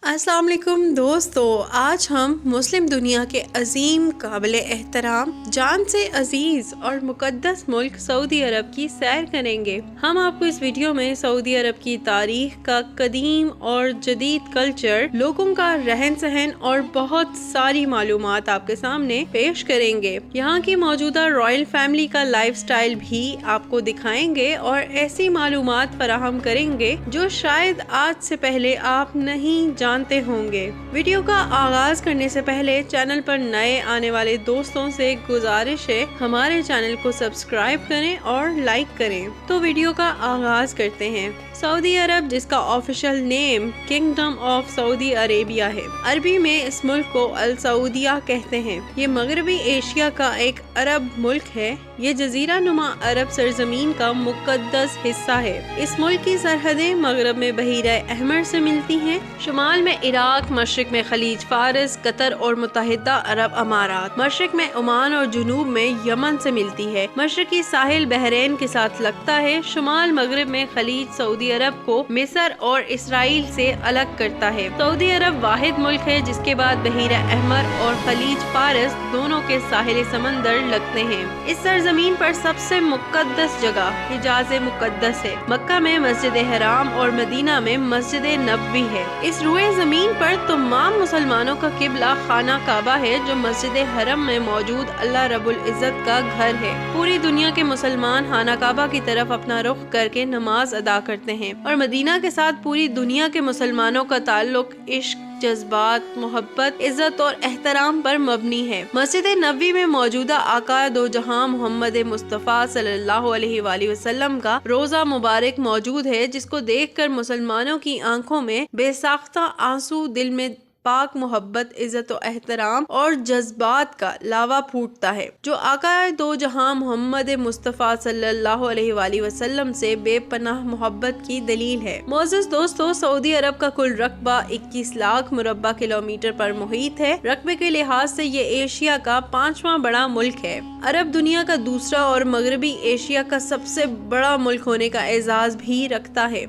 السلام علیکم دوستو، آج ہم مسلم دنیا کے عظیم، قابل احترام، جان سے عزیز اور مقدس ملک سعودی عرب کی سیر کریں گے۔ ہم آپ کو اس ویڈیو میں سعودی عرب کی تاریخ کا قدیم اور جدید کلچر، لوگوں کا رہن سہن اور بہت ساری معلومات آپ کے سامنے پیش کریں گے۔ یہاں کی موجودہ رائل فیملی کا لائف سٹائل بھی آپ کو دکھائیں گے اور ایسی معلومات فراہم کریں گے جو شاید آج سے پہلے آپ نہیں جانتے ہوں گے۔ ویڈیو کا آغاز کرنے سے پہلے چینل پر نئے آنے والے دوستوں سے گزارش ہے ہمارے چینل کو سبسکرائب کریں اور لائک کریں۔ تو ویڈیو کا آغاز کرتے ہیں۔ سعودی عرب، جس کا official name kingdom of Saudi Arabia ہے، عربی میں اس ملک کو السعودیہ کہتے ہیں۔ یہ مغربی ایشیا کا ایک عرب ملک ہے۔ یہ جزیرہ نما عرب سرزمین کا مقدس حصہ ہے۔ اس ملک کی سرحدیں مغرب میں بحیرہ احمر سے ملتی ہیں، شمال میں عراق، مشرق میں خلیج فارس، قطر اور متحدہ عرب امارات، مشرق میں عمان اور جنوب میں یمن سے ملتی ہے۔ مشرقی ساحل بحرین کے ساتھ لگتا ہے۔ شمال مغرب میں خلیج سعودی عرب کو مصر اور اسرائیل سے الگ کرتا ہے۔ سعودی عرب واحد ملک ہے جس کے بعد بحیرہ احمر اور خلیج فارس دونوں کے ساحل سمندر لگتے ہیں۔ اس سرزمین پر سب سے مقدس جگہ حجاز مقدس ہے۔ مکہ میں مسجد حرام اور مدینہ میں مسجد نبوی ہے۔ اس روئے زمین پر تمام مسلمانوں کا قبلہ خانہ کعبہ ہے جو مسجد حرم میں موجود اللہ رب العزت کا گھر ہے۔ پوری دنیا کے مسلمان خانہ کعبہ کی طرف اپنا رخ کر کے نماز ادا کرتے ہیں اور مدینہ کے ساتھ پوری دنیا کے مسلمانوں کا تعلق عشق، جذبات، محبت، عزت اور احترام پر مبنی ہے۔ مسجد نبوی میں موجودہ آقا دو جہاں محمد مصطفیٰ صلی اللہ علیہ وآلہ وسلم کا روضہ مبارک موجود ہے، جس کو دیکھ کر مسلمانوں کی آنکھوں میں بے ساختہ آنسو، دل میں پاک محبت، عزت و احترام اور جذبات کا لاوا پھوٹتا ہے، جو آقا دو جہاں محمد مصطفیٰ صلی اللہ علیہ وآلہ وسلم سے بے پناہ محبت کی دلیل ہے۔ معزز دوستو، سعودی عرب کا کل رقبہ 21 لاکھ مربع کلومیٹر پر محیط ہے۔ رقبے کے لحاظ سے یہ ایشیا کا 5واں بڑا ملک ہے۔ عرب دنیا کا دوسرا اور مغربی ایشیا کا سب سے بڑا ملک ہونے کا اعزاز بھی رکھتا ہے۔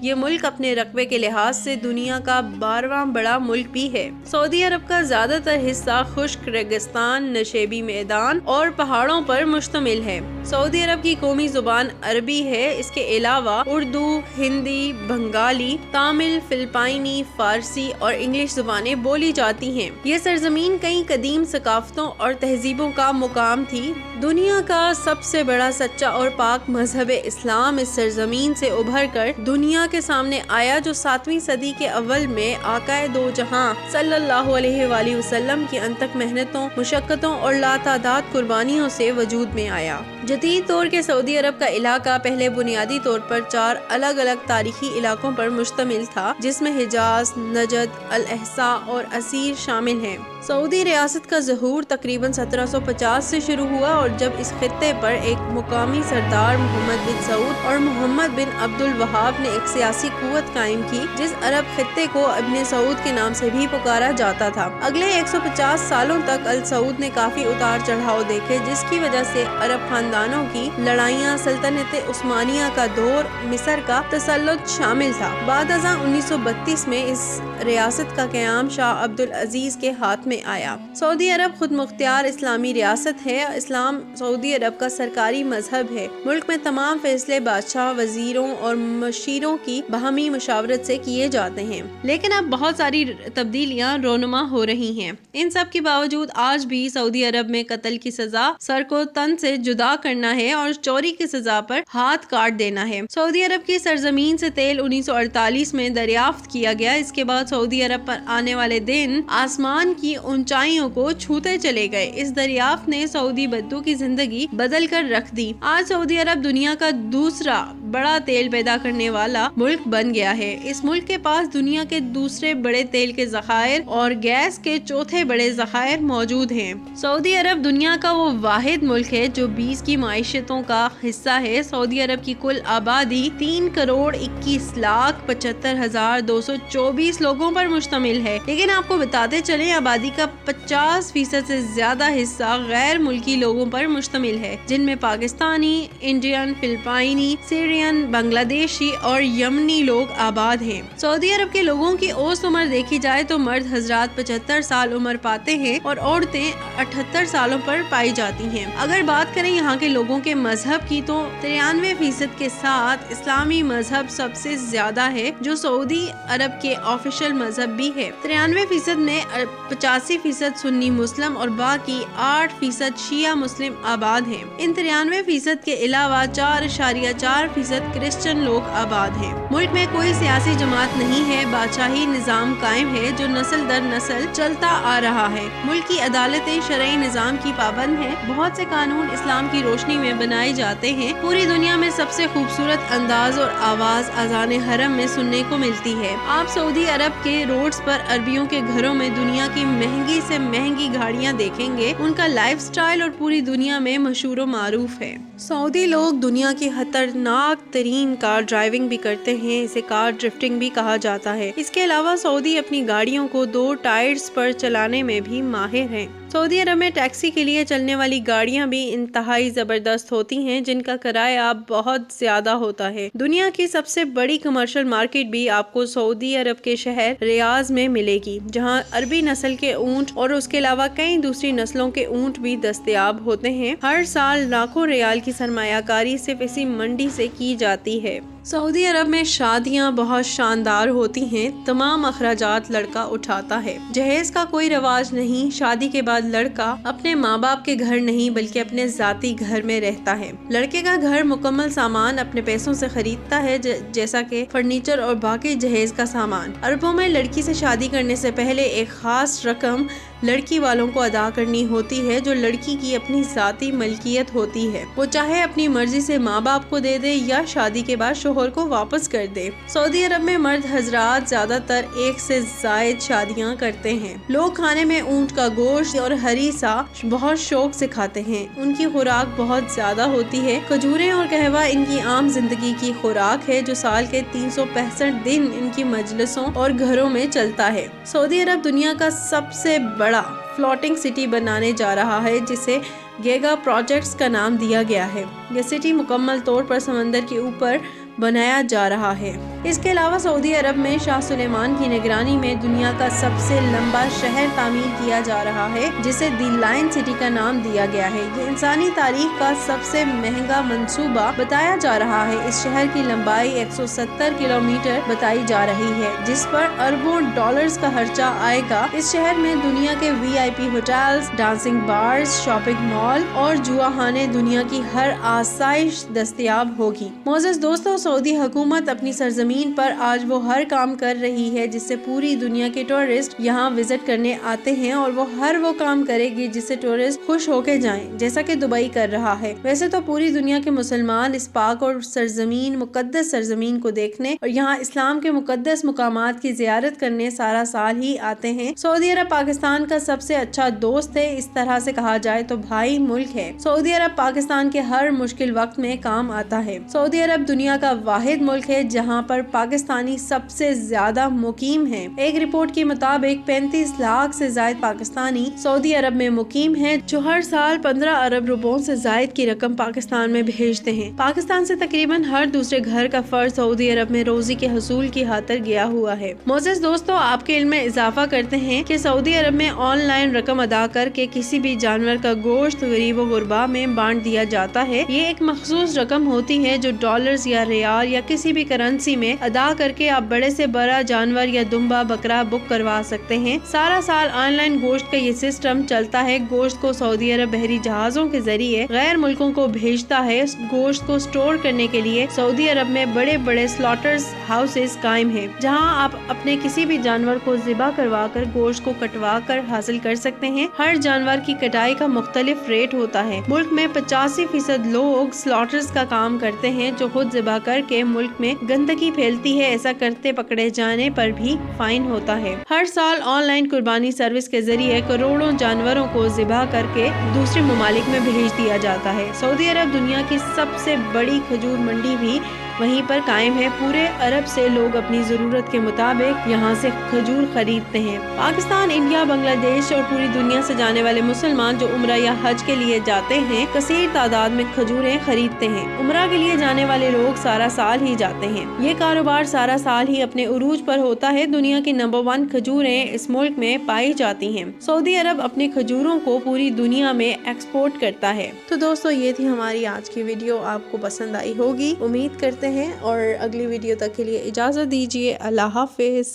یہ ملک اپنے رقبے کے لحاظ سے دنیا کا 12واں بڑا ملک بھی ہے۔ سعودی عرب کا زیادہ تر حصہ خشک ریگستان، نشیبی میدان اور پہاڑوں پر مشتمل ہے۔ سعودی عرب کی قومی زبان عربی ہے۔ اس کے علاوہ اردو، ہندی، بنگالی، تامل، فلپائنی، فارسی اور انگلش زبانیں بولی جاتی ہیں۔ یہ سرزمین کئی قدیم ثقافتوں اور تہذیبوں کا مقام تھی۔ دنیا کا سب سے بڑا سچا اور پاک مذہب اسلام اس سرزمین سے ابھر کر دنیا کے سامنے آیا، جو 7ویں صدی کے اول میں آقا دو جہاں صلی اللہ علیہ وآلہ وسلم کی انتھک محنتوں، مشقتوں اور لاتعداد قربانیوں سے وجود میں آیا۔ جدید دور کے سعودی عرب کا علاقہ پہلے بنیادی طور پر 4 الگ الگ تاریخی علاقوں پر مشتمل تھا، جس میں حجاز، نجد، الاحساء اور عسیر شامل ہیں۔ سعودی ریاست کا ظہور تقریباً 1750 سے شروع ہوا اور جب اس خطے پر ایک مقامی سردار محمد بن سعود اور محمد بن عبد الوہاب نے ایک سیاسی قوت قائم کی، جس عرب خطے کو ابن سعود کے نام سے بھی پکارا جاتا تھا۔ اگلے 150 سالوں تک السعود نے کافی اتار چڑھاؤ دیکھے، جس کی وجہ سے عرب خاندانوں کی لڑائیاں، سلطنت عثمانیہ کا دور، مصر کا تسلط شامل تھا۔ بعد ازاں 1932 میں اس ریاست کا قیام شاہ عبد العزیز کے ہاتھ میں آیا۔ سعودی عرب خود مختار اسلامی ریاست ہے۔ اسلام سعودی عرب کا سرکاری مذہب ہے۔ ملک میں تمام فیصلے بادشاہ، وزیروں اور مشیروں کی باہمی مشاورت سے کیے جاتے ہیں، لیکن اب بہت ساری تبدیلیاں رونما ہو رہی ہیں۔ ان سب کے باوجود آج بھی سعودی عرب میں قتل کی سزا سر کو تن سے جدا کرنا ہے اور چوری کی سزا پر ہاتھ کاٹ دینا ہے۔ سعودی عرب کی سرزمین سے تیل 1948 میں دریافت کیا گیا۔ اس کے بعد سعودی عرب پر آنے والے دن آسمان کی اونچائیوں کو چھوتے چلے گئے۔ اس دریافت نے سعودی بدو کی زندگی بدل کر رکھ دی۔ آج سعودی عرب دنیا کا دوسرا بڑا تیل پیدا کرنے والا ملک بن گیا ہے۔ اس ملک کے پاس دنیا کے دوسرے بڑے تیل کے ذخائر اور گیس کے چوتھے بڑے ذخائر موجود ہیں۔ سعودی عرب دنیا کا وہ واحد ملک ہے جو 20 کی معیشتوں کا حصہ ہے۔ سعودی عرب کی کل آبادی 3,21,75,224 لوگوں پر مشتمل ہے، لیکن آپ کو بتاتے چلیں آبادی کا 50% سے زیادہ حصہ غیر ملکی لوگوں پر مشتمل ہے، جن میں پاکستانی، انڈین، فلپائنی، سیرین، इंडियन, बांग्लादेशी और यमनी लोग आबाद हैं। सऊदी अरब के लोगों की औसत उम्र देखी जाए तो मर्द हजरात 75 साल उम्र पाते हैं और औरतें 78 सालों पर पाई जाती हैं। अगर बात करें यहाँ के लोगों के मजहब की तो 93% के साथ इस्लामी मजहब सबसे ज्यादा है, जो सऊदी अरब के ऑफिशियल मजहब भी है। 93% में 85% सुन्नी मुस्लिम और बाकी 8% शिया मुस्लिम आबाद हैं। इन 93% के अलावा 4.4% क्रिश्चियन लोग आबाद हैं। मुल्क में कोई सियासी जमात नहीं है, बादशाही निजाम कायम है जो नस्ल दर नस्ल चलता आ रहा है। मुल्क की अदालतें शरई निजाम की पाबंद हैं। बहुत से कानून इस्लाम की रोशनी में बनाए जाते हैं। पूरी दुनिया में सबसे खूबसूरत अंदाज और आवाज अजान हरम में सुनने को मिलती है। आप सऊदी अरब के रोड्स पर अरबियों के घरों में दुनिया की महंगी से महंगी गाड़ियाँ देखेंगे। उनका लाइफस्टाइल और पूरी दुनिया में मशहूर व मारूफ है। सऊदी लोग दुनिया की खतरनाक तरीन कार ड्राइविंग भी करते हैं, इसे कार ड्रिफ्टिंग भी कहा जाता है। इसके अलावा सऊदी अपनी गाड़ियों को 2 टायर्स पर चलाने में भी माहिर हैं। सऊदी अरब में टैक्सी के लिए चलने वाली गाड़ियां भी इंतहाई जबरदस्त होती हैं, जिनका किराया बहुत ज्यादा होता है। दुनिया की सबसे बड़ी कमर्शियल मार्केट भी आपको सऊदी अरब के शहर रियाज में मिलेगी, जहां अरबी नस्ल के ऊंट और उसके अलावा कई दूसरी नस्लों के ऊंट भी दस्तयाब होते हैं। हर साल लाखों रियाल की सरमायाकारी सिर्फ इसी मंडी से की जाती है। सऊदी अरब में शादियां बहुत शानदार होती हैं। तमाम अखराजात लड़का उठाता है। जहेज का कोई रिवाज नहीं। शादी के बाद लड़का अपने माँ बाप के घर नहीं बल्कि अपने जाती घर में रहता है। लड़के का घर मुकम्मल सामान अपने पैसों से खरीदता है, जैसा कि फर्नीचर और बाकी जहेज का सामान। अरबों में लड़की से शादी करने से पहले एक खास रकम लड़की वालों को अदा करनी होती है, जो लड़की की अपनी जाती मलकियत होती है। वो चाहे अपनी मर्जी से माँ बाप को दे दे या शादी के बाद शोहर को वापस कर दे। सऊदी अरब में मर्द हजरात ज्यादातर 1 से जायद शादियाँ करते हैं। लोग खाने में ऊंट का गोश्त और हरीसा बहुत शौक से खाते हैं। उनकी खुराक बहुत ज्यादा होती है। खजूरें और कहवा इनकी आम जिंदगी की खुराक है, जो साल के 365 दिन इनकी मजलिसों और घरों में चलता है। सऊदी अरब दुनिया का सबसे बड़ा फ्लोटिंग सिटी बनाने जा रहा है, जिसे गेगा प्रोजेक्ट्स का नाम दिया गया है। यह सिटी मुकम्मल तौर पर समंदर के ऊपर बनाया जा रहा है। इसके अलावा सऊदी अरब में शाह सुलेमान की निगरानी में दुनिया का सबसे लंबा शहर तामीर किया जा रहा है, जिसे दी लाइन सिटी का नाम दिया गया है। ये इंसानी तारीख का सबसे महंगा मंसूबा बताया जा रहा है। इस शहर की लंबाई 170 किलोमीटर बताई जा रही है, जिस पर अरबों डॉलर्स का खर्चा आएगा। इस शहर में दुनिया के VIP hotels, dancing bars, shopping mall और जुआखाने, दुनिया की हर आसाइश दस्तयाब होगी। मोअज़्ज़ज़ दोस्तों, सऊदी हुकूमत अपनी सरजमीन पर आज वो हर काम कर रही है जिससे पूरी दुनिया के टूरिस्ट यहाँ विजिट करने आते हैं, और वो हर वो काम करेगी जिससे टूरिस्ट खुश होके जाएं, जैसा कि दुबई कर रहा है। वैसे तो पूरी दुनिया के मुसलमान इस पाक और सरजमीन, मुकद्दस सरजमीन को देखने और यहाँ इस्लाम के मुकद्दस मुकामात की जियारत करने सारा साल ही आते हैं। सऊदी अरब पाकिस्तान का सबसे अच्छा दोस्त है। इस तरह से कहा जाए तो भाई मुल्क है। सऊदी अरब पाकिस्तान के हर मुश्किल वक्त में काम आता है। सऊदी अरब दुनिया का वाहिद मुल्क है जहां पर पाकिस्तानी सबसे ज्यादा मुकीम हैं। एक रिपोर्ट के मुताबिक 35 लाख से ज्यादा पाकिस्तानी सऊदी अरब में मुकीम हैं, जो हर साल 15 अरब रुपयों से ज्यादा की रकम पाकिस्तान में भेजते हैं। पाकिस्तान से तकरीबन हर दूसरे घर का फर्द सऊदी अरब में रोजी के हसूल की खातिर गया हुआ है। मोअज़्ज़ज़ दोस्तों, आपके इल्म में इजाफा करते हैं कि सऊदी अरब में ऑनलाइन रकम अदा करके किसी भी जानवर का गोश्त गरीब व गुरबा में बांट दिया जाता है। ये एक मखसूस रकम होती है जो डॉलर्स या रियाल या किसी भी करेंसी में अदा करके आप बड़े से बड़ा जानवर या दुम्बा बकरा बुक करवा सकते हैं। सारा साल ऑनलाइन गोश्त का ये सिस्टम चलता है। गोश्त को सऊदी अरब बहरी जहाजों के जरिए गैर मुल्कों को भेजता है। गोश्त को स्टोर करने के लिए सऊदी अरब में बड़े बड़े स्लॉटर्स हाउसेस कायम हैं, जहां आप अपने किसी भी जानवर को ज़िबा करवा कर गोश्त को कटवा कर हासिल कर सकते हैं। हर जानवर की कटाई का मुख्तलिफ रेट होता है। मुल्क में 85% लोग स्लॉटर्स का काम करते हैं, जो खुद ज़िबा करके मुल्क में गंदगी फैलती है। ऐसा करते पकड़े जाने पर भी फाइन होता है। हर साल ऑनलाइन कुर्बानी सर्विस के जरिए करोड़ों जानवरों को ज़िबा करके दूसरे ममालिक में भेज दिया जाता है। सऊदी अरब दुनिया की सबसे बड़ी खजूर मंडी भी वहीं पर कायम है। पूरे अरब से लोग अपनी जरूरत के मुताबिक यहाँ से खजूर खरीदते हैं। पाकिस्तान, इंडिया, बांग्लादेश और पूरी दुनिया से जाने वाले मुसलमान जो उम्रा या हज के लिए जाते हैं, कसीर तादाद में खजूरें खरीदते हैं। उम्रा के लिए जाने वाले लोग सारा साल ही जाते हैं। ये कारोबार सारा साल ही अपने उरूज पर होता है। दुनिया की नंबर 1 खजूरें इस मुल्क में पाई जाती हैं। सऊदी अरब अपनी खजूरों को पूरी दुनिया में एक्सपोर्ट करता है। तो दोस्तों, ये थी हमारी आज की वीडियो। आपको पसंद आई होगी, उम्मीद करते हैं। और अगली वीडियो तक के लिए इजाजत दीजिए। अल्लाह हाफिज।